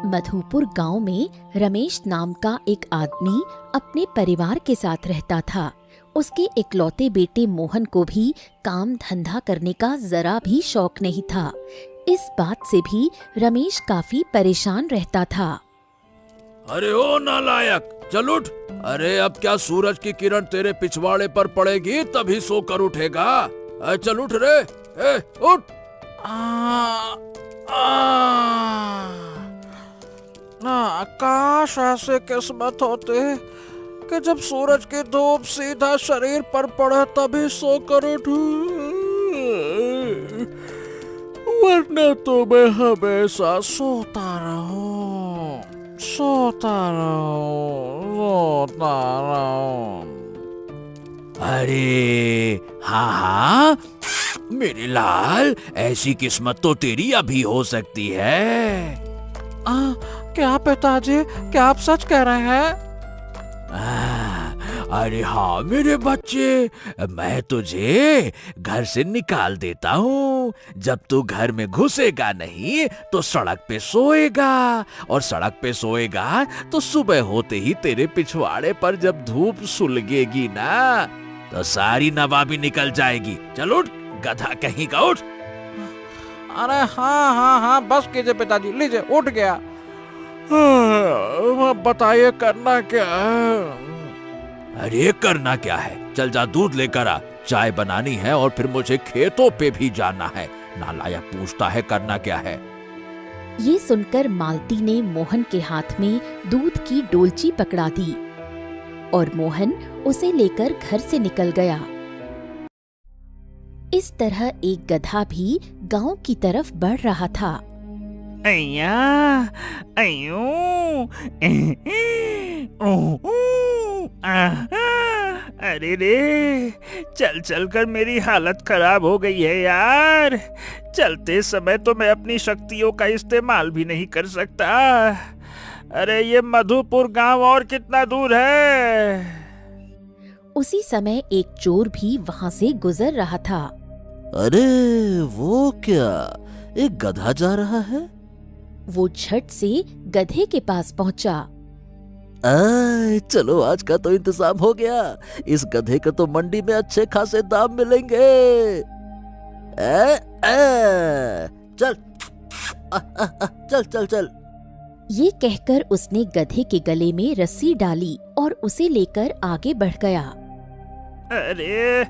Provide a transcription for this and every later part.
मधुपुर गांव में रमेश नाम का एक आदमी अपने परिवार के साथ रहता था। उसके इकलौते बेटे मोहन को भी काम धंधा करने का जरा भी शौक नहीं था। इस बात से भी रमेश काफी परेशान रहता था। अरे ओ नालायक, चल उठ। अरे अब क्या सूरज की किरण तेरे पिछवाड़े पर पड़ेगी तभी सोकर उठेगा। चल उठ रे, उठ। काश ऐसे किस्मत होते कि जब सूरज की धूप सीधा शरीर पर पड़े तभी सोकर उठूं, वरना तो मैं हमेशा सोता रहूं। अरे हाँ, मेरे लाल, ऐसी किस्मत तो तेरी अभी हो सकती है। क्या पिताजी, क्या आप सच कह रहे हैं? अरे हाँ मेरे बच्चे, मैं तुझे घर से निकाल देता हूँ। जब तू घर में घुसेगा नहीं तो सड़क पे सोएगा, और सड़क पे सोएगा तो सुबह होते ही तेरे पिछवाड़े पर जब धूप सुलगेगी ना तो सारी नवाबी निकल जाएगी। चल उठ, गधा कहीं का, उठ। अरे हाँ, बस कीजिए पिताजी, लीजिए उठ गया। बताइए करना क्या है? अरे करना क्या है, चल जा दूध लेकर आ, चाय बनानी है और फिर मुझे खेतों पे भी जाना है। नालायक पूछता है करना क्या है। ये सुनकर मालती ने मोहन के हाथ में दूध की डोलची पकड़ा दी और मोहन उसे लेकर घर से निकल गया। इस तरह एक गधा भी गांव की तरफ बढ़ रहा था। अय्या, अय्यो, अरे रे, चल चल कर मेरी हालत खराब हो गई है यार। चलते समय तो मैं अपनी शक्तियों का इस्तेमाल भी नहीं कर सकता। अरे ये मधुपुर गांव और कितना दूर है? उसी समय एक चोर भी वहां से गुजर रहा था। अरे वो क्या, एक गधा जा रहा है? वो झट से गधे के पास पहुंचा। चलो आज का तो इंतजाम हो गया। इस गधे को तो मंडी में अच्छे खासे दाम मिलेंगे। चल चल चल चल। ये कहकर उसने गधे के गले में रस्सी डाली और उसे लेकर आगे बढ़ गया। अरे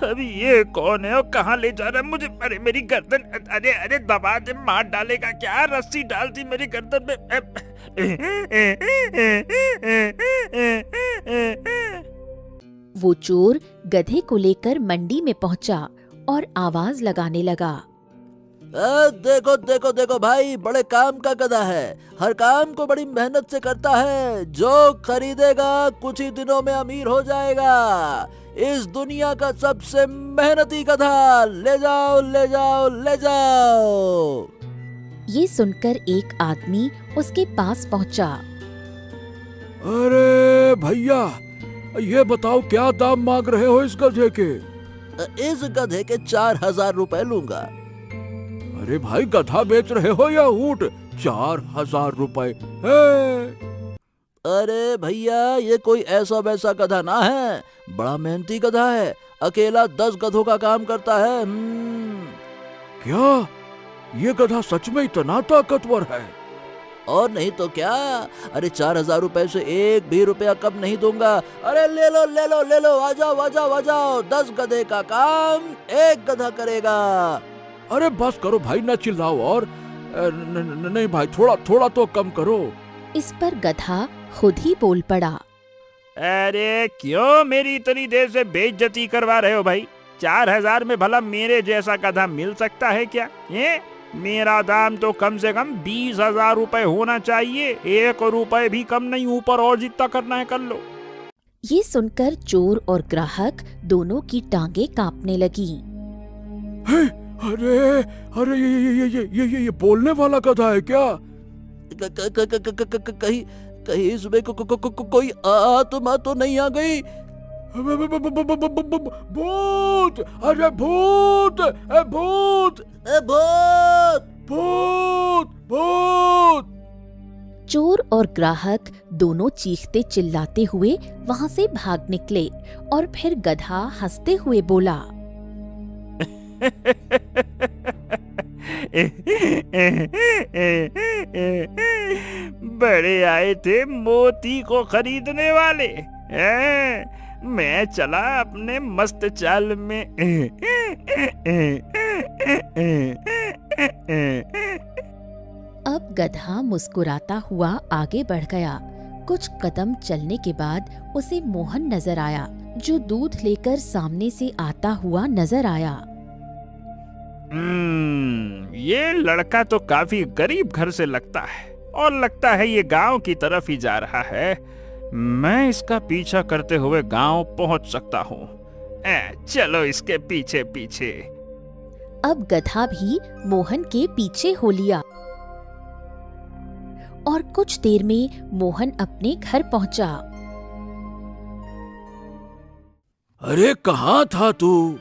अभी ये कौन है और कहाँ ले जा रहा है मुझे? अरे मेरी गर्दन, अरे दबा दे, मार डालेगा क्या? रस्सी डाल दी मेरी गर्दन में। वो चोर गधे को लेकर मंडी में पहुंचा और आवाज लगाने लगा। देखो देखो देखो भाई, बड़े काम का गधा है, हर काम को बड़ी मेहनत से करता है। जो खरीदेगा कुछ ही दिनों में अमीर हो जाएगा। इस दुनिया का सबसे मेहनती गधा, ले जाओ ले जाओ ले जाओ। ये सुनकर एक आदमी उसके पास पहुंचा। अरे भैया, ये बताओ क्या दाम मांग रहे हो इस गधे के? इस गधे के 4000 रुपए लूंगा। अरे भाई, गधा बेच रहे हो या ऊंट? 4000 रुपए है। अरे भैया, ये कोई ऐसा वैसा गधा ना है, बड़ा मेहनती गधा है। अकेला 10 गधों का काम करता है। क्या ये गधा सच में इतना ताकतवर है? और नहीं तो क्या। अरे 4000 रुपए से एक भी रुपया कम नहीं दूंगा। अरे ले लो ले लो ले लो, आ जाओ आ जाओ आ जाओ। 10 गधे का काम एक गधा करेगा। अरे बस करो भाई, ना चिल्लाओ। और नहीं भाई, थोड़ा थोड़ा तो कम करो। इस पर गधा खुद ही बोल पड़ा। अरे क्यों मेरी इतनी देर से बेइज्जती करवा रहे हो भाई? 4000 में भला मेरे जैसा गधा मिल सकता है क्या? ये मेरा दाम तो कम से कम 20,000 रुपए होना चाहिए। 1 रुपए भी कम नहीं, ऊपर और जितना करना है कर लो। ये सुनकर चोर और ग्राहक दोनों की टांगे कांपने लगी। अरे अरे ये बोलने वाला गधा है क्या? कहीं इसमें कोई आत्मा तो नहीं आ गई? भूत! अरे भूत! भूत! भूत! भूत! भूत! और ग्राहक दोनों चीखते चिल्लाते हुए वहां से भाग निकले और फिर गधा हंसते हुए बोला, बड़े आए थे मोती को खरीदने वाले हैं? मैं चला अपने मस्त चाल में। अब गधा मुस्कुराता हुआ आगे बढ़ गया। कुछ कदम चलने के बाद उसे मोहन नजर आया, जो दूध लेकर सामने से आता हुआ नजर आया। ये लड़का तो काफी गरीब घर से लगता है और लगता है ये गांव की तरफ ही जा रहा है। मैं इसका पीछा करते हुए गांव पहुंच सकता हूँ। चलो इसके पीछे पीछे। अब गधा भी मोहन के पीछे हो लिया और कुछ देर में मोहन अपने घर पहुंचा। अरे कहाँ था तू?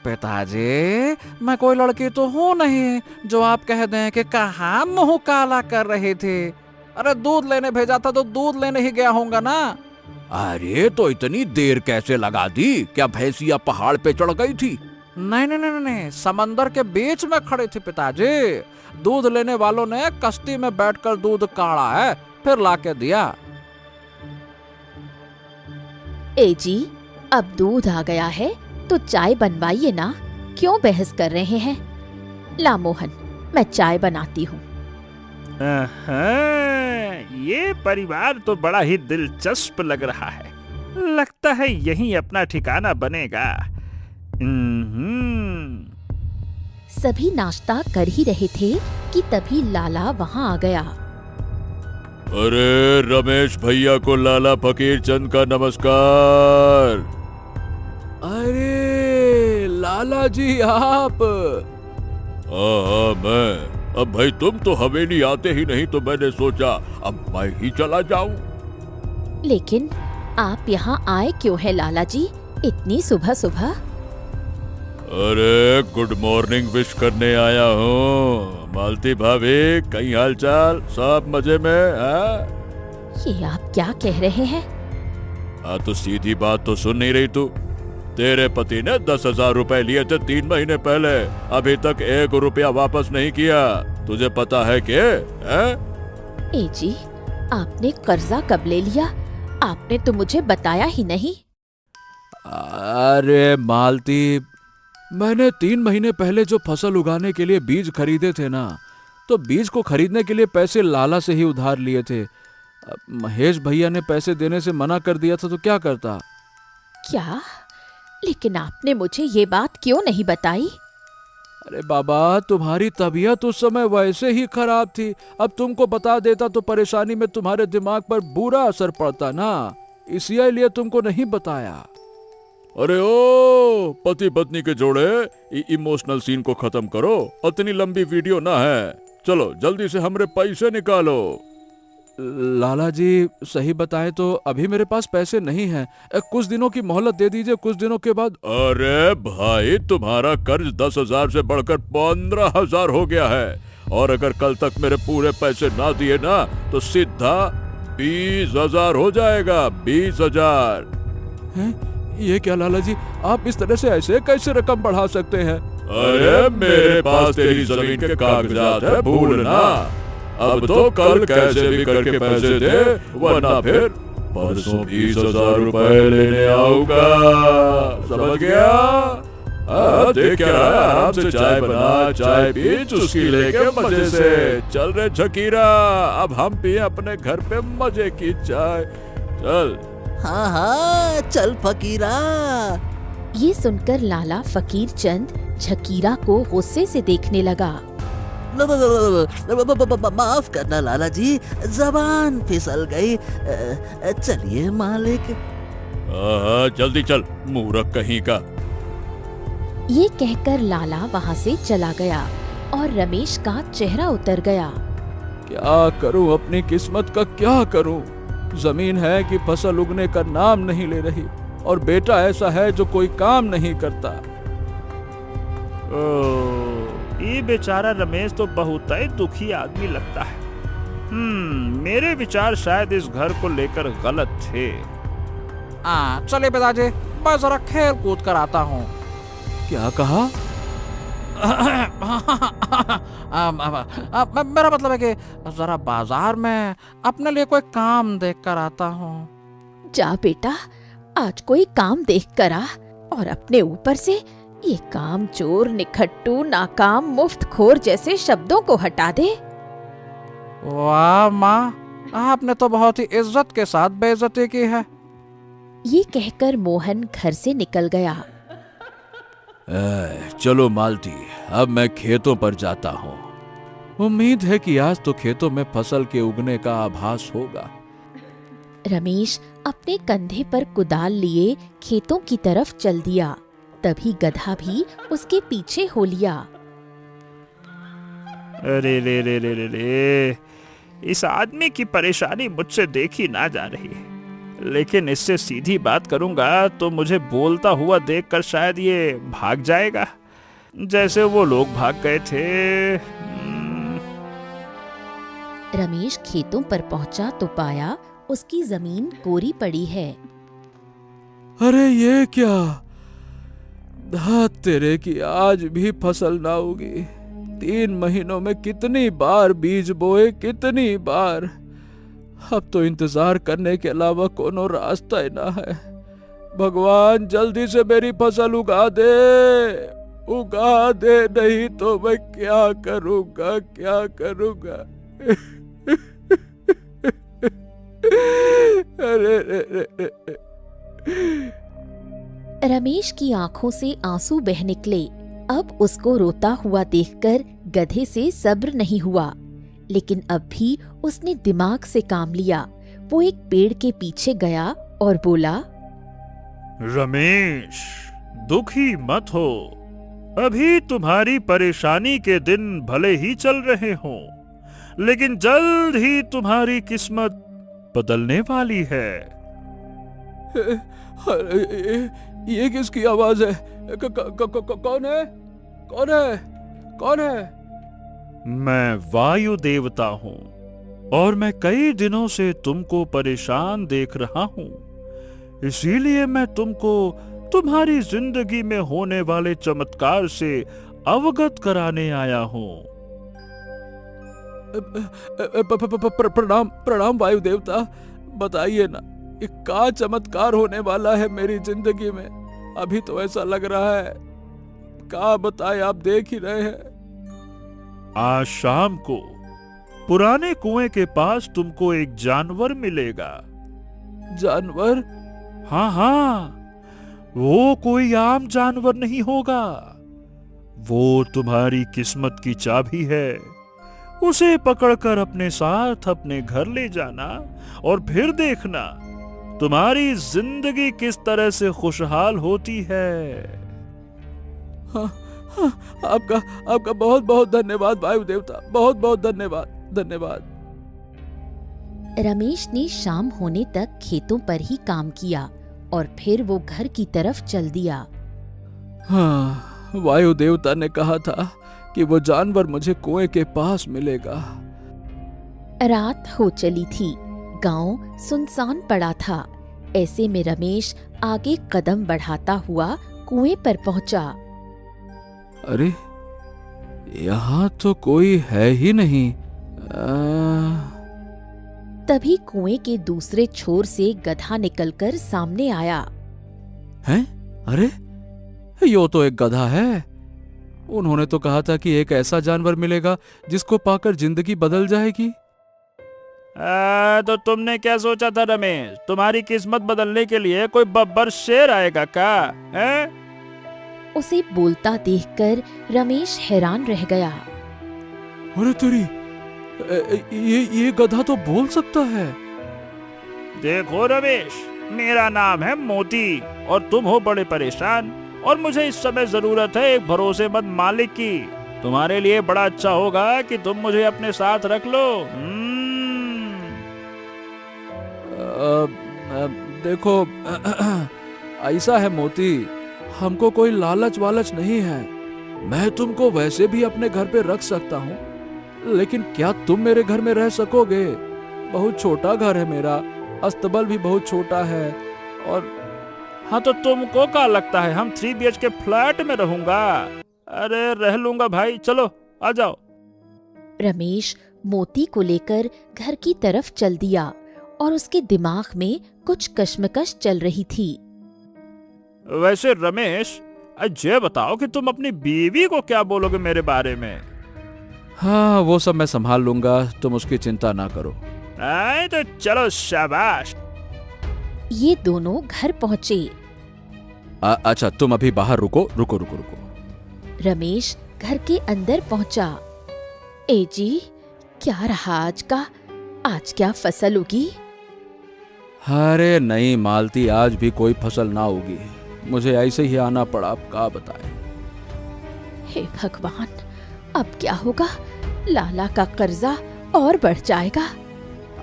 पिताजी, मैं कोई लड़की तो हूँ नहीं जो आप कह दें कि कहाँ मुंह काला कर रहे थे। अरे दूध लेने भेजा था तो दूध लेने ही गया होऊंगा ना। अरे तो इतनी देर कैसे लगा दी? क्या भैंसिया पहाड़ पे चढ़ गई थी? नहीं नहीं नहीं नहीं, समंदर के बीच में खड़े थे पिताजी। दूध लेने वालों ने कश्ती में बैठकर दूध काढ़ा है, फिर लाके दिया। ए जी, अब दूध आ गया है तो चाय बनवाइए ना, क्यों बहस कर रहे हैं? ला मोहन, मैं चाय बनाती हूँ। ये परिवार तो बड़ा ही दिलचस्प लग रहा है। लगता है यहीं अपना ठिकाना बनेगा। सभी नाश्ता कर ही रहे थे कि तभी लाला वहाँ आ गया। अरे रमेश भैया को लाला फकीर चंद का नमस्कार। अरे लाला जी आप? हाँ मैं। अब भाई तुम तो हवेली आते ही नहीं तो मैंने सोचा अब मैं ही चला जाऊं। लेकिन आप यहाँ आए क्यों हैं लाला जी, इतनी सुबह सुबह? अरे गुड मॉर्निंग विश करने आया हूँ। मालती भाभी, कहीं हालचाल? सब मजे में? ये आप क्या कह रहे हैं? हाँ तो सीधी बात तो सुन नहीं रही तू? तेरे पति ने 10,000 रुपए लिए थे 3 महीने पहले, अभी तक 1 रुपया वापस नहीं किया। तुझे पता है क्या? ए जी, आपने कर्जा कब ले लिया? आपने तो मुझे बताया ही नहीं। अरे मालती, मैंने 3 महीने पहले जो फसल उगाने के लिए बीज खरीदे थे ना, तो बीज को खरीदने के लिए पैसे लाला से ही उधार लिए थे। महेश भैया ने पैसे देने से मना कर दिया था तो क्या करता? क्या? लेकिन आपने मुझे ये बात क्यों नहीं बताई? अरे बाबा, तुम्हारी तबीयत उस समय वैसे ही खराब थी। अब तुमको बता देता तो परेशानी में तुम्हारे दिमाग पर बुरा असर पड़ता ना, इसीलिए तुमको नहीं बताया। अरे ओ पति पत्नी के जोड़े, इमोशनल सीन को खत्म करो। इतनी लंबी वीडियो ना है, चलो जल्दी से हमरे पैसे निकालो। लाला जी सही बताएं तो अभी मेरे पास पैसे नहीं हैं, कुछ दिनों की मोहलत दे दीजिए, कुछ दिनों के बाद। अरे भाई, तुम्हारा कर्ज 10,000 से बढ़कर 15,000 हो गया है, और अगर कल तक मेरे पूरे पैसे ना दिए ना तो सीधा 20,000 हो जाएगा। 20,000। ये क्या लाला जी, आप इस तरह से ऐसे कैसे रकम बढ़ा सकते हैं? अरे मेरे पास तेरी जमीन के कागजात है, भूलना। अब तो कल कैसे भी करके पैसे दे, वरना फिर परसों 20,000 रुपए लेने आऊंगा। समझ गया? देख क्या रहा है, आराम से चाय बना, चाय पी, चुस्की लेके मजे से। चल रे झकीरा, अब हम पिए अपने घर पे मजे की चाय। चल। हाँ हाँ, चल फकीरा। ये सुनकर लाला फकीर चंद झकीरा को गुस्से से देखने लगा। माफ करना लाला जी, जबान फिसल गई। चलिए मालिक। जल्दी चल, मूर्ख कहीं का। ये कहकर लाला वहाँ से चला गया और रमेश का चेहरा उतर गया। क्या करूं, अपनी किस्मत का क्या करूं? जमीन है कि फसल उगने का नाम नहीं ले रही, और बेटा ऐसा है जो कोई काम नहीं करता। ये बेचारा रमेश तो बहुत ही दुखी आदमी लगता है। मेरे विचार शायद इस घर को लेकर गलत थे। चलिए पिताजी, मैं जरा खेल कूद कर आता हूँ। क्या कहा? मेरा मतलब है कि जरा बाजार में अपने लिए कोई काम देख कर आता हूँ। जा बेटा, आज कोई काम देख कर आ और अपने ऊपर से ये काम चोर, निखट्टू, नाकाम, मुफ्तखोर जैसे शब्दों को हटा दे। वाह माँ, आपने तो बहुत ही इज्जत के साथ बेइज्जती की है। ये कहकर मोहन घर से निकल गया। चलो मालती, अब मैं खेतों पर जाता हूँ। उम्मीद है कि आज तो खेतों में फसल के उगने का आभास होगा। रमेश अपने कंधे पर कुदाल लिए खेतों की तरफ चल दिया। तभी गधा भी उसके पीछे हो लिया। अरे रे रे रे रे रे, इस आदमी की परेशानी मुझसे देखी ना जा रही है, लेकिन इससे सीधी बात करूंगा तो मुझे बोलता हुआ देखकर शायद ये भाग जाएगा, जैसे वो लोग भाग गए थे। रमेश खेतों पर पहुंचा तो पाया उसकी जमीन कोरी पड़ी है। अरे ये क्या, धात तेरे की आज भी फसल ना उगी। 3 महीनों में कितनी बार बीज बोए, कितनी बार। अब तो इंतजार करने के अलावा कोनो रास्ता ही ना है। भगवान जल्दी से मेरी फसल उगा दे, नहीं तो मैं क्या करूंगा, क्या करूंगा। अरे रे रे रे। रमेश की आंखों से आंसू बह निकले। अब उसको रोता हुआ देखकर गधे से सब्र नहीं हुआ, लेकिन अब भी उसने दिमाग से काम लिया। वो एक पेड़ के पीछे गया और बोला, रमेश, दुखी मत हो। अभी तुम्हारी परेशानी के दिन भले ही चल रहे हों, लेकिन जल्द ही तुम्हारी किस्मत बदलने वाली है। ये किसकी आवाज है? कौन है? कौन है? कौन है? मैं वायु देवता हूँ और मैं कई दिनों से तुमको परेशान देख रहा हूँ। इसीलिए मैं तुमको तुम्हारी जिंदगी में होने वाले चमत्कार से अवगत कराने आया हूँ। प्रणाम वायु देवता, बताइए ना, ये क्या चमत्कार होने वाला है मेरी जिंदगी में? अभी तो ऐसा लग रहा है, क्या बताए, आप देख ही रहे हैं। आज शाम को पुराने कुएं के पास तुमको एक जानवर मिलेगा। जानवर? हाँ हाँ, वो कोई आम जानवर नहीं होगा। वो तुम्हारी किस्मत की चाबी है। उसे पकड़कर अपने साथ अपने घर ले जाना और फिर देखना तुम्हारी जिंदगी किस तरह से खुशहाल होती है। हाँ, हाँ, आपका बहुत बहुत धन्यवाद वायु देवता, बहुत बहुत धन्यवाद। रमेश ने शाम होने तक खेतों पर ही काम किया और फिर वो घर की तरफ चल दिया। हाँ, वायु देवता ने कहा था कि वो जानवर मुझे कुएं के पास मिलेगा। रात हो चली थी, गांव सुनसान पड़ा था। ऐसे में रमेश आगे कदम बढ़ाता हुआ कुएं पर पहुंचा। अरे, यहाँ तो कोई है ही नहीं। तभी कुएं के दूसरे छोर से गधा निकलकर सामने आया। हैं? अरे, यो तो एक गधा है। उन्होंने तो कहा था कि एक ऐसा जानवर मिलेगा जिसको पाकर जिंदगी बदल जाएगी। तो तुमने क्या सोचा था रमेश? तुम्हारी किस्मत बदलने के लिए कोई बब्बर शेर आएगा क्या? हैं? उसे बोलता देखकर रमेश हैरान रह गया। अरे तेरी, ये गधा तो बोल सकता है। देखो रमेश, मेरा नाम है मोती और तुम हो बड़े परेशान और मुझे इस समय जरूरत है एक भरोसेमंद मालिक की। तुम्हारे लिए बड़ा अच्छा होगा कि तुम मुझे अपने साथ रख लो। देखो, ऐसा है मोती, हमको कोई लालच वालच नहीं है। मैं तुमको वैसे भी अपने घर पे रख सकता हूँ, लेकिन क्या तुम मेरे घर में रह सकोगे? बहुत छोटा घर है मेरा, अस्तबल भी बहुत छोटा है। और हाँ तो तुमको क्या लगता है हम 3 BHK फ्लैट में रहूंगा? अरे रह लूंगा भाई, चलो आ जाओ। रमेश मोती को लेकर घर की तरफ चल दिया और उसके दिमाग में कुछ कश्मकश चल रही थी। वैसे रमेश, ये बताओ कि तुम अपनी बीवी को क्या बोलोगे मेरे बारे में? हाँ, वो सब मैं संभाल लूंगा, तुम उसकी चिंता ना करो। आए तो चलो, शाबाश। ये दोनों घर पहुंचे। अच्छा, तुम अभी बाहर रुको रुको रुको रुको। रमेश घर के अंदर पहुंचा। ए जी, क्या रहा आज क्या फसल उगी? अरे नहीं मालती, आज भी कोई फसल ना उगी, मुझे ऐसे ही आना पड़ा, अब क्या बताएं। हे भगवान, अब क्या होगा? लाला का कर्जा और बढ़ जाएगा।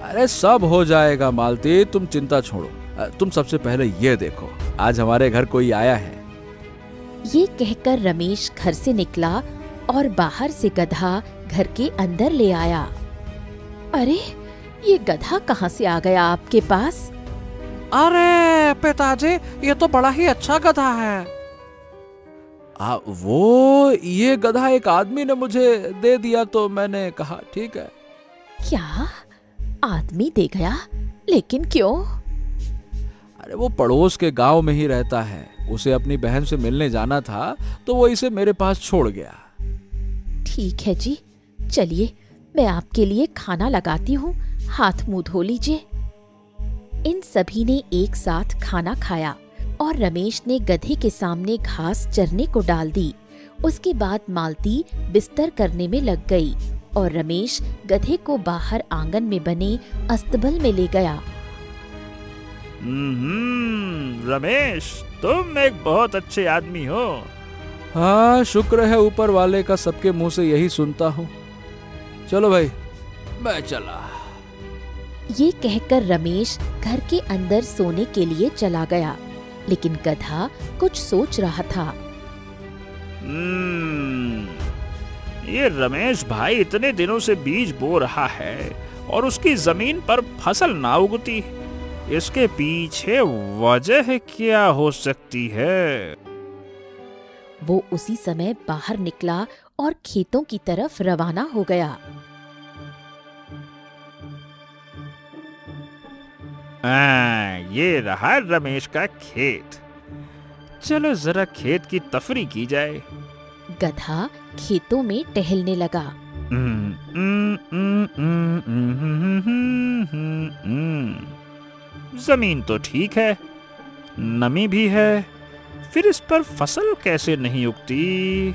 अरे सब हो जाएगा मालती, तुम चिंता छोड़ो। तुम सबसे पहले ये देखो, आज हमारे घर कोई आया है। ये कहकर रमेश घर से निकला और बाहर से गधा घर के अंदर ले आया। अरे, ये गधा कहाँ से आ गया आपके पास? अरे पिताजी, ये तो बड़ा ही अच्छा गधा है। वो ये गधा एक आदमी ने मुझे दे दिया, तो मैंने कहा ठीक है। क्या आदमी दे गया? लेकिन क्यों? अरे वो पड़ोस के गांव में ही रहता है, उसे अपनी बहन से मिलने जाना था, तो वो इसे मेरे पास छोड़ गया। ठीक है जी, चलिए मैं आपके लिए खाना लगाती हूँ, हाथ मुंह धो लीजिए। इन सभी ने एक साथ खाना खाया और रमेश ने गधे के सामने घास चरने को डाल दी। उसके बाद मालती बिस्तर करने में लग गई और रमेश गधे को बाहर आंगन में बने अस्तबल में ले गया। रमेश, तुम एक बहुत अच्छे आदमी हो। हाँ, शुक्र है ऊपर वाले का, सबके मुंह से यही सुनता हूँ। चलो भाई, मैं चला। ये कहकर रमेश घर के अंदर सोने के लिए चला गया, लेकिन गधा कुछ सोच रहा था। ये रमेश भाई इतने दिनों से बीज बो रहा है और उसकी जमीन पर फसल ना उगती, इसके पीछे वजह क्या हो सकती है? वो उसी समय बाहर निकला और खेतों की तरफ रवाना हो गया। ये रहा रमेश का खेत। चलो जरा खेत की तफरी की जाए। गधा खेतों में टहलने लगा। जमीन तो ठीक है, नमी भी है, फिर इस पर फसल कैसे नहीं उगती?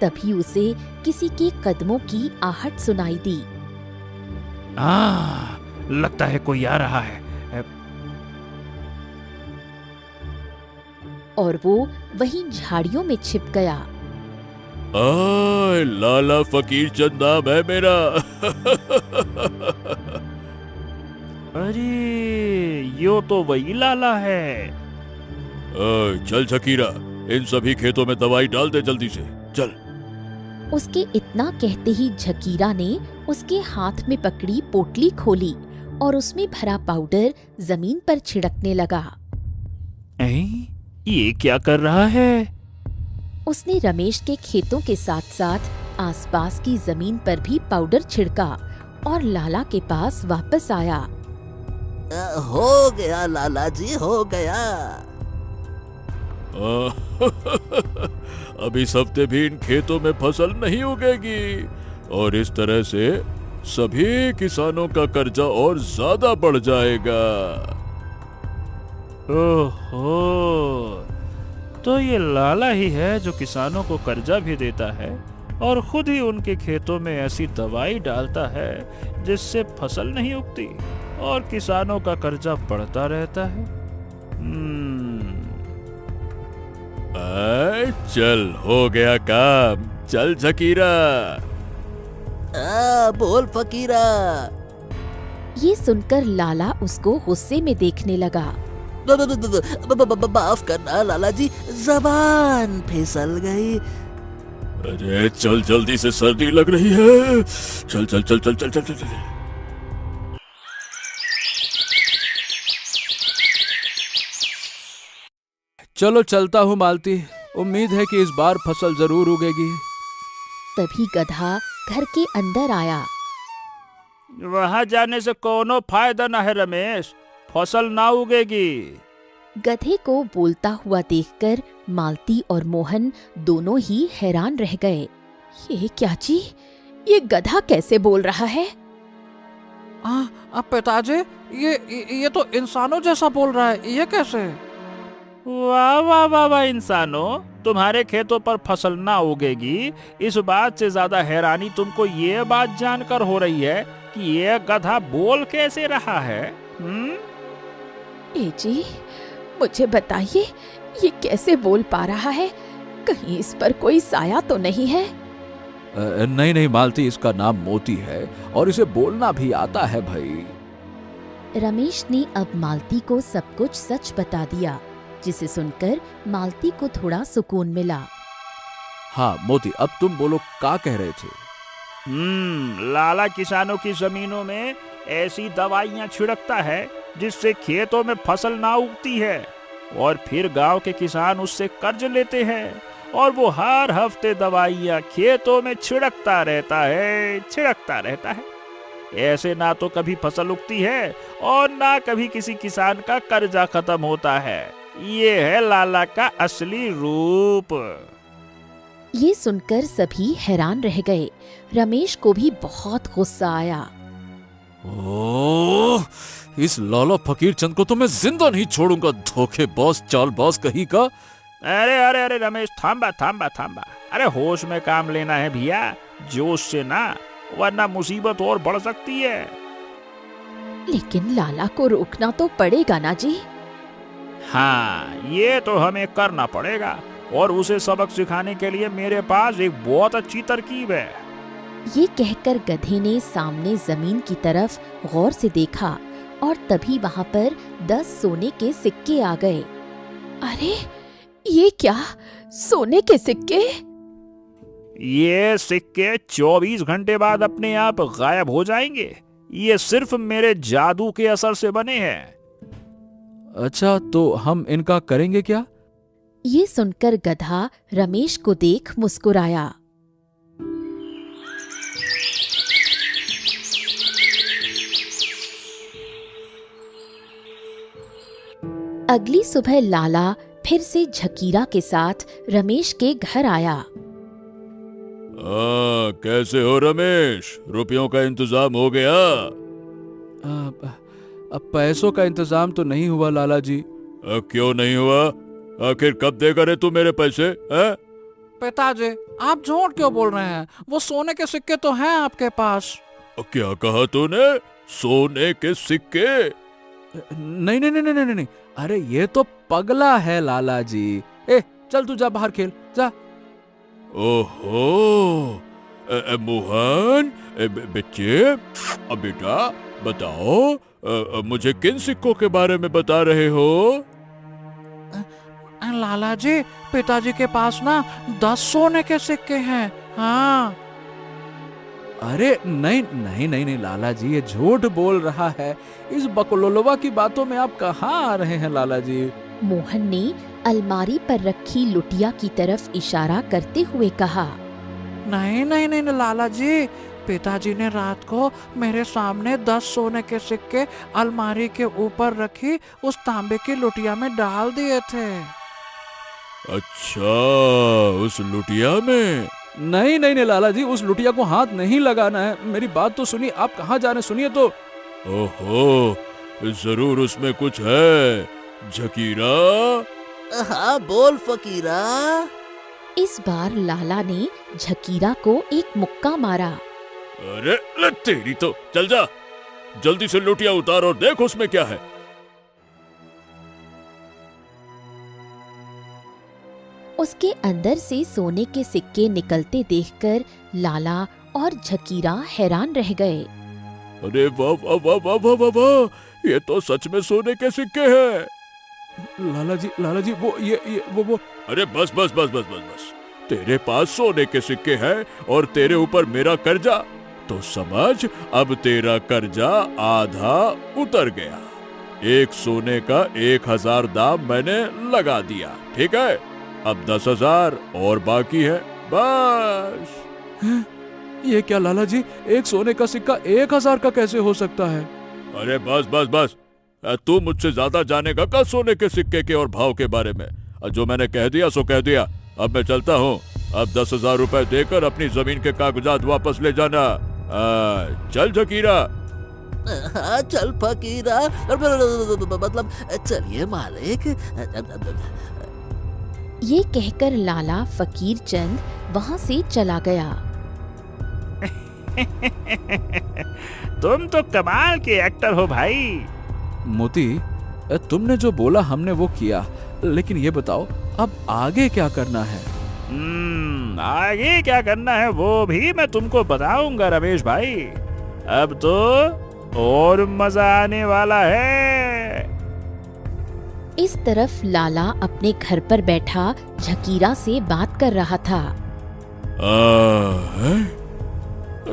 तभी उसे किसी के कदमों की आहट सुनाई दी। लगता है कोई आ रहा है। और वो वहीं झाड़ियों में छिप गया। लाला फकीर चंद नाम है मेरा। अरे यो तो वही लाला है। चल झकीरा, इन सभी खेतों में दवाई डाल दे जल्दी से, चल। उसके इतना कहते ही झकीरा ने उसके हाथ में पकड़ी पोटली खोली और उसमें भरा पाउडर जमीन पर छिड़कने लगा। ये क्या कर रहा है? उसने रमेश के खेतों के साथ साथ आसपास की जमीन पर भी पाउडर छिड़का और लाला के पास वापस आया। हो गया लाला जी, हो गया। अब इस हफ्ते भी इन खेतों में फसल नहीं उगेगी और इस तरह से सभी किसानों का कर्जा और ज्यादा बढ़ जाएगा। ओहो, तो ये लाला ही है जो किसानों को कर्जा भी देता है और खुद ही उनके खेतों में ऐसी दवाई डालता है जिससे फसल नहीं उगती और किसानों का कर्जा बढ़ता रहता है। चल, हो गया काम, चल झकीरा। बोल फकीरा। ये सुनकर लाला उसको गुस्से में देखने लगा। माफ करना लाला जी, जबान फिसल गई। अरे चल जल्दी से, सर्दी लग रही है। चल चल चल चल चल चल चल, चल। चलो चलता हूँ मालती, उम्मीद है कि इस बार फसल जरूर उगेगी। तभी गधा घर के अंदर आया। वहां जाने से कोनो फायदा ना है रमेश, फसल ना उगेगी। गधे को बोलता हुआ देखकर मालती और मोहन दोनों ही हैरान रह गए। ये क्या जी, ये गधा कैसे बोल रहा है? अब पिताजी, ये तो इंसानों जैसा बोल रहा है, ये कैसे? वाह वाह वाह वाह इंसानों, तुम्हारे खेतों पर फसल ना उगेगी, इस बात से ज्यादा हैरानी तुमको ये बात जानकर हो रही है कि ये गधा बोल कैसे रहा है। ए जी, मुझे बताइए, ये कैसे बोल पा रहा है? कहीं इस पर कोई साया तो नहीं है? नहीं नहीं मालती, इसका नाम मोती है और इसे बोलना भी आता है भाई। रमेश ने अब मालती को सब कुछ सच बता दिया, जिसे सुनकर मालती को थोड़ा सुकून मिला। हाँ मोती, अब तुम बोलो, क्या कह रहे थे? लाला किसानों की जमीनों में ऐसी दवाइयां छिड़कता है जिससे खेतों में फसल ना उगती है, और फिर गांव के किसान उससे कर्ज लेते हैं और वो हर हफ्ते दवाइयां खेतों में छिड़कता रहता है। ऐसे ना तो कभी फसल उगती है और ना कभी किसी किसान का कर्जा खत्म होता है। ये है लाला का असली रूप। ये सुनकर सभी हैरान रह गए। रमेश को भी बहुत गुस्सा आया। ओह, इस लाला फकीर चंद को तो मैं जिंदा नहीं छोड़ूंगा, धोखेबाज चालबाज कहीं का। अरे अरे अरे रमेश, थांबा। अरे होश में काम लेना है भैया, जोश से ना, वरना मुसीबत और बढ़ सकती है। लेकिन लाला को रोकना तो पड़ेगा ना जी। हाँ, ये तो हमें करना पड़ेगा, और उसे सबक सिखाने के लिए मेरे पास एक बहुत अच्छी तरकीब है। ये कहकर गधे ने सामने जमीन की तरफ गौर से देखा और तभी वहां पर 10 सोने के सिक्के आ गए। अरे ये क्या, सोने के सिक्के? ये सिक्के 24 घंटे बाद अपने आप गायब हो जाएंगे। ये सिर्फ मेरे जादू के असर से बने हैं। अच्छा, तो हम इनका करेंगे क्या? ये सुनकर गधा रमेश को देख मुस्कुराया। अगली सुबह लाला फिर से झकीरा के साथ रमेश के घर आया। कैसे हो रमेश, रुपयों का इंतजाम हो गया? अब पैसों का इंतजाम तो नहीं हुआ लाला जी। क्यों नहीं हुआ? आखिर कब देगा रे तू मेरे पैसे? पिताजी, आप झूठ क्यों बोल रहे हैं? वो सोने के सिक्के तो हैं आपके पास। क्या कहा तूने? सोने के सिक्के? नहीं नहीं नहीं नहीं नहीं, अरे ये तो पगला है लाला जी। चल तू जा बाहर खेल, जा। ओहो, मोहन, बच्चे, बेटा बताओ, मुझे किन सिक्कों के बारे में बता रहे हो? लाला जी, पिताजी के पास ना 10 सोने के सिक्के हैं। हाँ। अरे नहीं नहीं नहीं नहीं लाला जी, ये झूठ बोल रहा है। इस बकलोलवा की बातों में आप कहाँ आ रहे हैं लाला जी? मोहन ने अलमारी पर रखी लुटिया की तरफ इशारा करते हुए कहा। नहीं नहीं नहीं लाला जी, पिताजी ने रात को मेरे सामने 10 सोने के सिक्के अलमारी के ऊपर रखी उस तांबे की लुटिया में डाल दिए थे। अच्छा, उस लुटिया में? नहीं नहीं नहीं लाला जी, उस लुटिया को हाथ नहीं लगाना है। मेरी बात तो सुनिए, आप कहाँ जा रहे, सुनिए तो। ओहो, जरूर उसमें कुछ है। झकीरा? हाँ बोल फकीरा। इस बार लाला ने झकीरा को एक मुक्का मारा। अरे ले तेरी तो, चल जा, जल्दी से लुटिया उतार और देख उसमें क्या है। उसके अंदर से सोने के सिक्के निकलते देखकर लाला और झकीरा हैरान रह गए। अरे वाह वाह वाह वाह वाह वाह वाह, ये तो सच में सोने के सिक्के हैं। लाला जी वो ये वो। अरे बस बस बस बस बस बस, तेरे पास सोने के सिक्के हैं और तेरे ऊपर मेरा कर्जा, तो समझ अब तेरा कर्जा आधा उतर गया। एक सोने का 1000 दाम मैंने लगा दिया, ठीक है? अब 10,000 और बाकी है, बस। ये क्या लाला जी, एक सोने का सिक्का 1000 का कैसे हो सकता है? अरे बस बस बस, तू मुझसे ज्यादा जानेगा का सोने के सिक्के के और भाव के बारे में। जो मैंने कह दिया सो कह दिया, अब मैं चलता हूँ। अब 10,000 रुपए देकर अपनी जमीन के कागजात वापस ले जाना। चल झकीरा। हाँ चल फकीरा, मतलब चलिए मालिक। ये कहकर लाला फकीर चंद वहाँ से चला गया। तुम तो कमाल के एक्टर हो भाई। मोती, तुमने जो बोला हमने वो किया, लेकिन ये बताओ अब आगे क्या करना है? आगे क्या करना है वो भी मैं तुमको बताऊंगा रमेश भाई। अब तो और मजा आने वाला है। इस तरफ लाला अपने घर पर बैठा झकीरा से बात कर रहा था।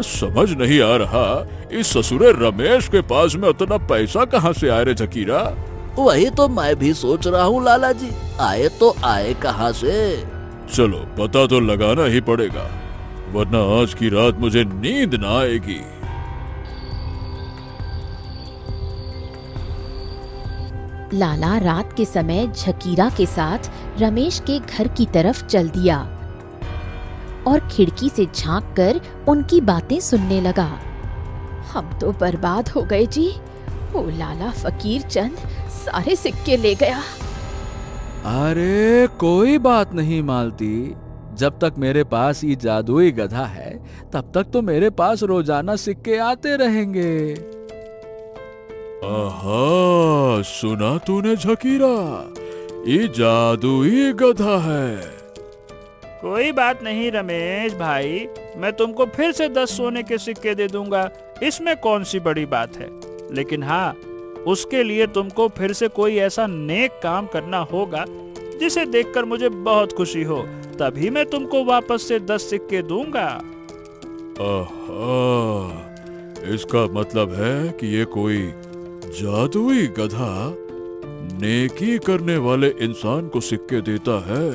समझ नहीं आ रहा, इस ससुरे रमेश के पास में उतना पैसा कहाँ से आए रे झकीरा? वही तो मैं भी सोच रहा हूँ लाला जी, आए तो आए कहाँ से? चलो पता तो लगाना ही पड़ेगा, वरना आज की रात मुझे नींद ना आएगी। लाला रात के समय झकीरा के साथ रमेश के घर की तरफ चल दिया और खिड़की से झांक कर उनकी बातें सुनने लगा। हम तो बर्बाद हो गए जी, वो लाला फकीर चंद सारे सिक्के ले गया। अरे कोई बात नहीं मालती, जब तक मेरे पास ये जादुई गधा है तब तक तो मेरे पास रोजाना सिक्के आते रहेंगे। आहा, सुना तूने झकीरा, ये जादुई गधा है। कोई बात नहीं रमेश भाई, मैं तुमको फिर से 10 सोने के सिक्के दे दूंगा, इसमें कौन सी बड़ी बात है। लेकिन हाँ, उसके लिए तुमको फिर से कोई ऐसा नेक काम करना होगा जिसे देखकर मुझे बहुत खुशी हो, तभी मैं तुमको वापस से 10 सिक्के दूंगा। आहा, इसका मतलब है कि ये कोई जादुई गधा नेकी करने वाले इंसान को सिक्के देता है।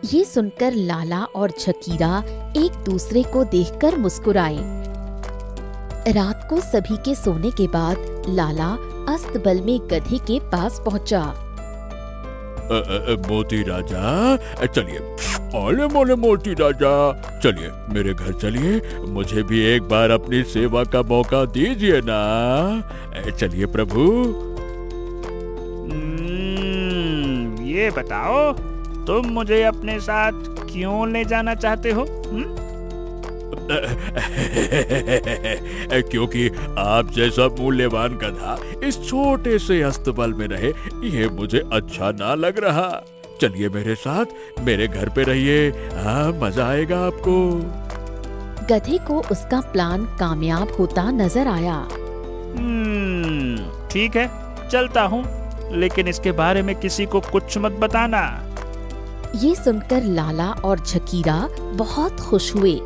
ये सुनकर लाला और झकीरा एक दूसरे को देखकर मुस्कुराए। रात को सभी के सोने के बाद लाला अस्तबल में गधे के पास पहुंचा। मोती राजा, चलिए। ओले मोले मोती राजा, चलिए मेरे घर चलिए, मुझे भी एक बार अपनी सेवा का मौका दीजिए ना। चलिए प्रभु। ये बताओ, तुम मुझे अपने साथ क्यों ले जाना चाहते हो? क्योंकि आप जैसा मूल्यवान गधा इस छोटे से अस्तबल में रहे, ये मुझे अच्छा ना लग रहा। चलिए मेरे साथ, मेरे घर पे रहिए, हाँ मजा आएगा आपको। गधे को उसका प्लान कामयाब होता नजर आया। ठीक है, चलता हूँ, लेकिन इसके बारे में किसी को कुछ मत बताना। ये सुनकर लाला और झकीरा बहुत खुश हुए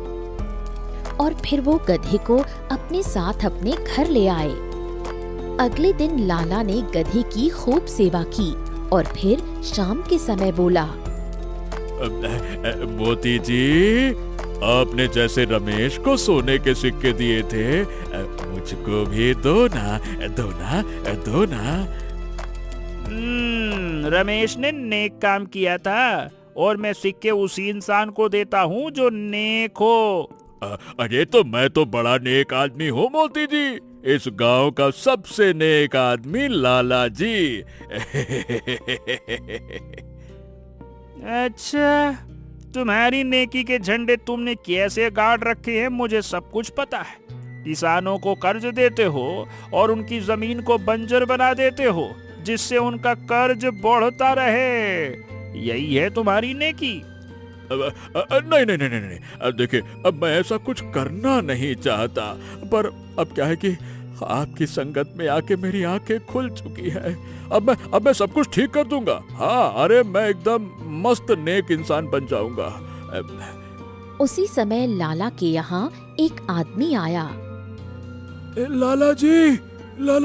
और फिर वो गधे को अपने साथ अपने घर ले आए। अगले दिन लाला ने गधे की खूब सेवा की और फिर शाम के समय बोला, मोती जी, आपने जैसे रमेश को सोने के सिक्के दिए थे, मुझको भी दो ना, दो ना, दो ना। रमेश ने नेक काम किया था और मैं सिक्के उसी इंसान को देता हूँ जो नेक हो। अरे तो मैं तो बड़ा नेक आदमी हूँ मोती जी, इस गांव का सबसे नेक आदमी लाला जी। अच्छा, तुम्हारी नेकी के झंडे तुमने कैसे गाड़ रखे हैं मुझे सब कुछ पता है। किसानों को कर्ज देते हो और उनकी जमीन को बंजर बना देते हो, जिससे उनका कर्ज बढ़ता रहे, यही है तुम्हारी नेकी। नहीं नहीं नहीं नहीं, देखिए अब मैं ऐसा कुछ करना नहीं चाहता, पर अब क्या है कि आपकी संगत में आके मेरी आंखें खुल चुकी है। अब मैं सब कुछ ठीक कर दूंगा। हाँ, अरे मैं एकदम मस्त नेक इंसान बन जाऊंगा। उसी समय लाला के यहाँ एक आदमी आया। लाला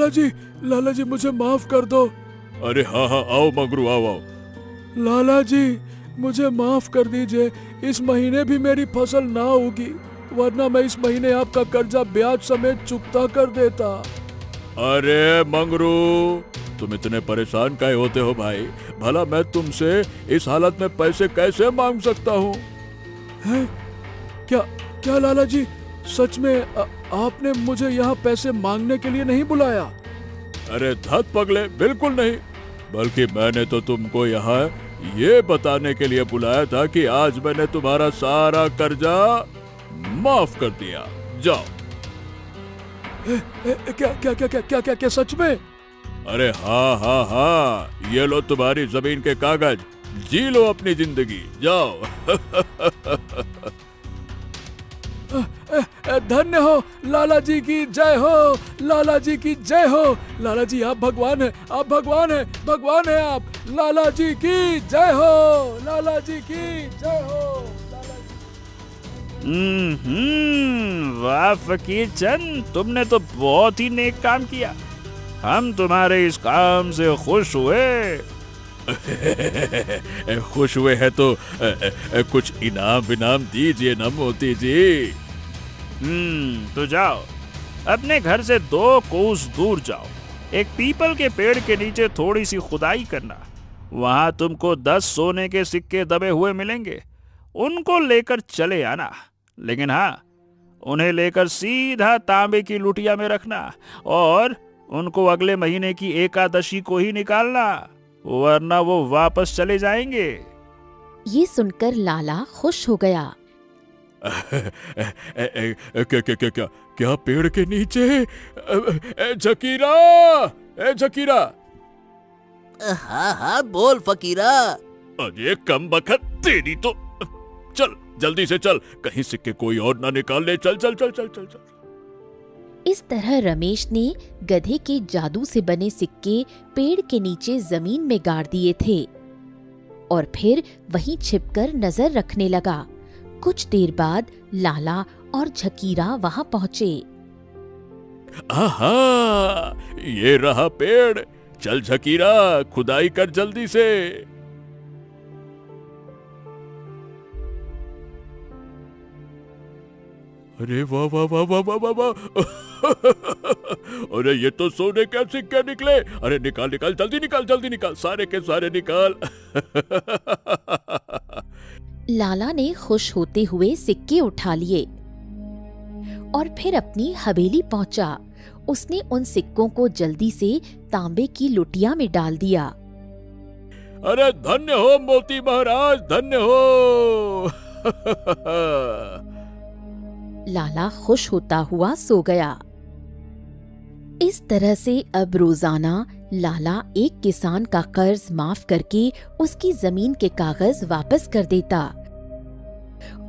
जी मुझे माफ कर दो। अरे हाँ हाँ, आओ मंगरू, आओ। लाला जी मुझे माफ कर दीजिए, इस महीने भी मेरी फसल ना होगी, वरना मैं इस महीने आपका कर्जा ब्याज समेत चुकता कर देता। अरे मंगरू, तुम इतने परेशान काहे होते हो भाई? भला मैं तुमसे इस हालत में पैसे कैसे मांग सकता हूँ? क्या लाला जी, सच में आपने मुझे यहाँ पैसे मांगने के लिए नहीं बुलाया? अरे धत पगले, बिल्कुल नहीं, बल्कि मैंने तो तुमको यहाँ ये बताने के लिए बुलाया था कि आज मैंने तुम्हारा सारा कर्जा माफ कर दिया। जाओ। क्या सच में? अरे हाँ, ये लो तुम्हारी जमीन के कागज, जी लो अपनी जिंदगी, जाओ। धन्य हो, लाला जी की जय हो, लाला जी की जय हो। लाला जी आप भगवान हैं, आप भगवान हैं आप। लाला जी की जय हो, लाला जी की जय हो। वाह फकीर चंद, तुमने तो बहुत ही नेक काम किया। हम तुम्हारे इस काम से खुश हुए। खुश हुए हैं तो कुछ इनाम दीजिए ना मोती जी। तो जाओ, अपने घर से 2 कोस दूर जाओ, एक पीपल के पेड़ के नीचे थोड़ी सी खुदाई करना, वहां तुमको 10 सोने के सिक्के दबे हुए मिलेंगे, उनको लेकर चले आना। लेकिन हाँ, उन्हें लेकर सीधा तांबे की लुटिया में रखना और उनको अगले महीने की एकादशी को ही निकालना, वरना वो वापस चले जाएंगे। ये सुनकर लाला खुश हो गया। क्या पेड़ के नीचे? झकीरा। हाँ बोल फकीरा। अरे कम बखत तेरी तो, चल जल्दी से चल, कहीं सिक्के कोई और ना निकाल ले। चल। इस तरह रमेश ने गधे के जादू से बने सिक्के पेड़ के नीचे जमीन में गाड़ दिए थे और फिर वहीं छिपकर नजर रखने लगा। कुछ देर बाद लाला और झकीरा वहां पहुंचे। आहा, ये रहा पेड़। चल झकीरा, खुदाई कर जल्दी से। अरे वाह। अरे ये तो सोने के सिक्के निकले। अरे निकाल, जल्दी निकाल, सारे के सारे निकाल। लाला ने खुश होते हुए सिक्के उठा लिए और फिर अपनी हवेली पहुंचा। उसने उन सिक्कों को जल्दी से तांबे की लुटिया में डाल दिया। अरे धन्य हो मोती महाराज, धन्य हो। लाला खुश होता हुआ सो गया। इस तरह से अब रोजाना लाला एक किसान का कर्ज माफ करके उसकी जमीन के कागज वापस कर देता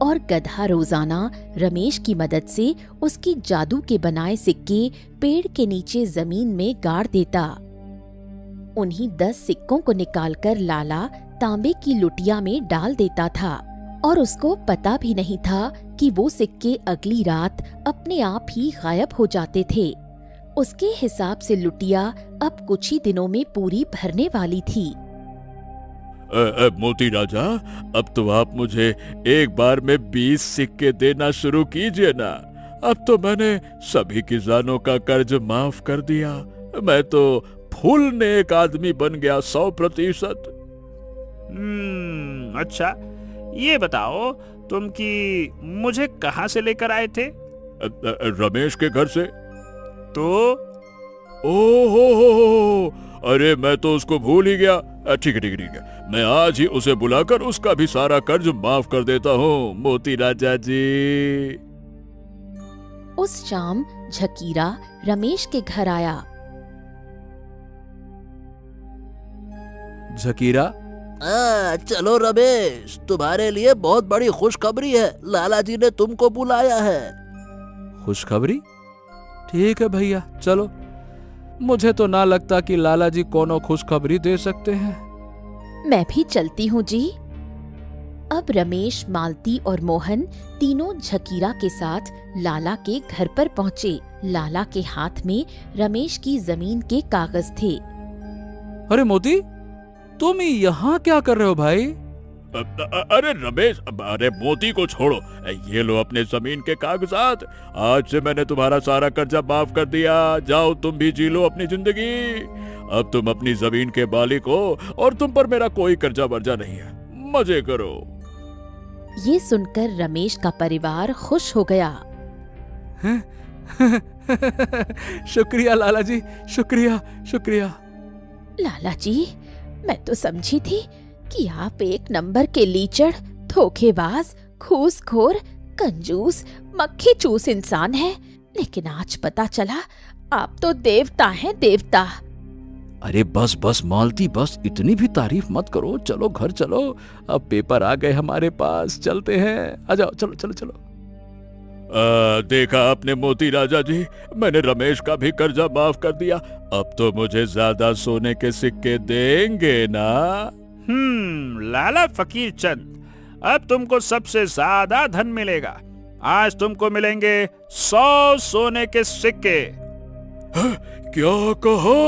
और गधा रोजाना रमेश की मदद से उसकी जादू के बनाए सिक्के पेड़ के नीचे जमीन में गाड़ देता। उन्हीं 10 सिक्कों को निकालकर लाला तांबे की लुटिया में डाल देता था और उसको पता भी नहीं था कि वो सिक्के अगली रात अपने आप ही गायब हो जाते थे। उसके हिसाब से लुटिया अब कुछ ही दिनों में पूरी भरने वाली थी। मोती राजा, अब तो आप मुझे एक बार में 20 सिक्के देना शुरू कीजिए ना। अब तो मैंने सभी किसानों का कर्ज माफ कर दिया। मैं तो फुल नेक आदमी बन गया 100%। अच्छा, ये बताओ तुम कि मुझे कहाँ से लेकर आए थे? रमेश के घर से। तो ओहो, अरे मैं तो उसको भूल ही गया। ठीक है, मैं आज ही उसे बुलाकर उसका भी सारा कर्ज माफ कर देता हूँ, मोती राजा जी। उस शाम झकीरा रमेश के घर आया। झकीरा, चलो रमेश, तुम्हारे लिए बहुत बड़ी खुशखबरी है। लाला जी ने तुमको बुलाया है। खुशखबरी? ठीक है भैया, चलो। मुझे तो ना लगता कि लाला जी कोनो खुशखबरी दे सकते हैं। मैं भी चलती हूँ जी। अब रमेश, मालती और मोहन तीनों झकीरा के साथ लाला के घर पर पहुँचे। लाला के हाथ में रमेश की जमीन के कागज थे। अरे मोती, तुम यहाँ क्या कर रहे हो भाई? अरे रमेश, अरे मोती को छोड़ो, ये लो अपने जमीन के कागजात। आज से मैंने तुम्हारा सारा कर्जा माफ कर दिया। जाओ तुम भी जी लो अपनी जिंदगी। अब तुम अपनी जमीन के मालिक हो और तुम पर मेरा कोई कर्जा वर्जा नहीं है। मजे करो। ये सुनकर रमेश का परिवार खुश हो गया। शुक्रिया लाला जी, शुक्रिया शुक्रिया। लाला जी, मैं तो समझी थी कि आप एक नंबर के लीचड़, धोखेबाज, घूसखोर, कंजूस, मक्खी चूस इंसान हैं, लेकिन आज पता चला आप तो देवता हैं, देवता। अरे बस बस मालती, बस इतनी भी तारीफ मत करो। चलो घर चलो, अब पेपर आ गए हमारे पास, चलते हैं। आ जाओ, चलो चलो चलो। देखा आपने मोती राजा जी, मैंने रमेश का भी कर्जा माफ कर दिया। अब तो मुझे ज्यादा सोने के सिक्के देंगे ना? लाला फकीर चंद, अब तुमको सबसे ज्यादा धन मिलेगा। आज तुमको मिलेंगे 100 सोने के सिक्के। क्या कहा?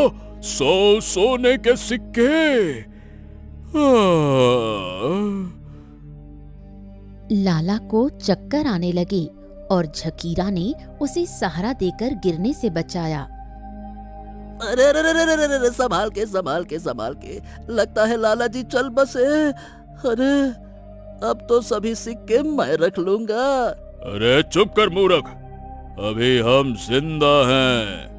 100 सोने के सिक्के? लाला को चक्कर आने लगे और झकीरा ने उसे सहारा देकर गिरने से बचाया। अरे अरे अरे अरे अरे, संभाल के संभाल के संभाल के, लगता है लाला जी चल बसे। अरे अब तो सभी सिक्के मैं रख लूंगा। अरे चुप कर मूर्ख, अभी हम जिंदा हैं।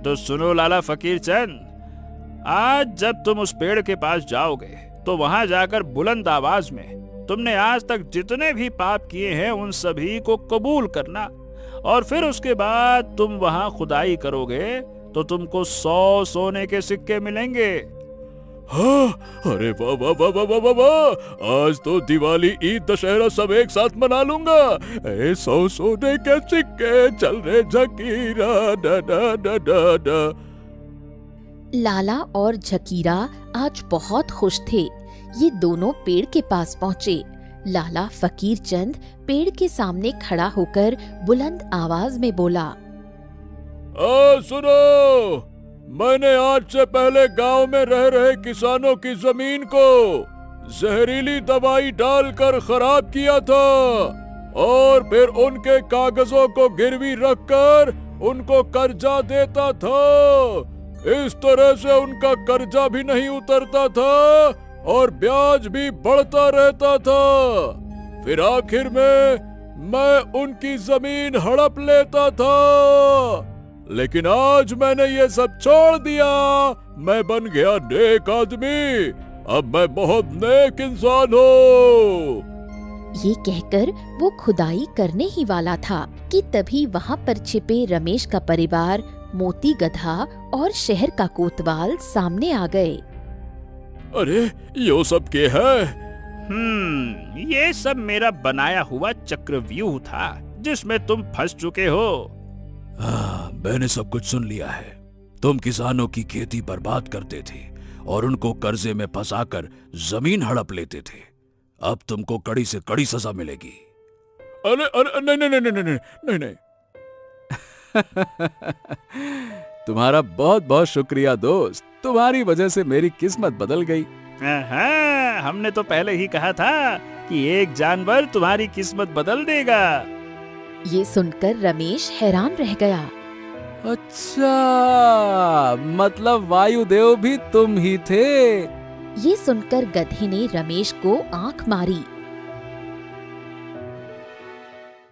तो सुनो लाला फकीर चंद, आज जब तुम उस पेड़ के पास जाओगे तो वहां जाकर बुलंद आवाज में तुमने आज तक जितने भी पाप किए हैं उन सभी को कबूल करना, और फिर उसके बाद तुम वहां खुदाई करोगे तो तुमको 100 सोने के सिक्के मिलेंगे। हाँ, अरे वाह वाह वाह वाह वाह वाह, आज तो दिवाली, ईद, दशहरा सब एक साथ मना लूंगा। 100 सोने के सिक्के, चल रे झकीरा, डा डा डा डा डा। लाला और झकीरा आज बहुत खुश थे। ये दोनों पेड़ के पास पहुँचे। लाला फकीर चंद पेड़ के सामने खड़ा होकर बुलंद आवाज में बोला, सुनो, मैंने आज से पहले गांव में रह रहे किसानों की जमीन को जहरीली दवाई डालकर खराब किया था और फिर उनके कागजों को गिरवी रखकर उनको कर्जा देता था। इस तरह से उनका कर्जा भी नहीं उतरता था और ब्याज भी बढ़ता रहता था। फिर आखिर में मैं उनकी जमीन हड़प लेता था, लेकिन आज मैंने ये सब छोड़ दिया। मैं बन गया नेक आदमी, अब मैं बहुत नेक इंसान हूँ। ये कहकर वो खुदाई करने ही वाला था कि तभी वहाँ पर छिपे रमेश का परिवार, मोती गधा और शहर का कोतवाल सामने आ गए। अरे यो सब क्या है? ये सब मेरा बनाया हुआ चक्रव्यूह था जिसमें तुम फंस चुके हो। मैंने सब कुछ सुन लिया है। तुम किसानों की खेती बर्बाद करते थे और उनको कर्जे में फंसाकर जमीन हड़प लेते थे। अब तुमको कड़ी से कड़ी सजा मिलेगी। अरे अरे नहीं नहीं नहीं नहीं नहीं नहीं। तुम्हारा बहुत बहुत शुक्रिया दोस्त, तुम्हारी वजह से मेरी किस्मत बदल गई। हमने तो पहले ही कहा था कि एक जानवर तुम्हारी किस्मत बदल देगा। ये सुनकर रमेश हैरान रह गया। अच्छा, मतलब वायुदेव भी तुम ही थे? ये सुनकर गधे ने रमेश को आंख मारी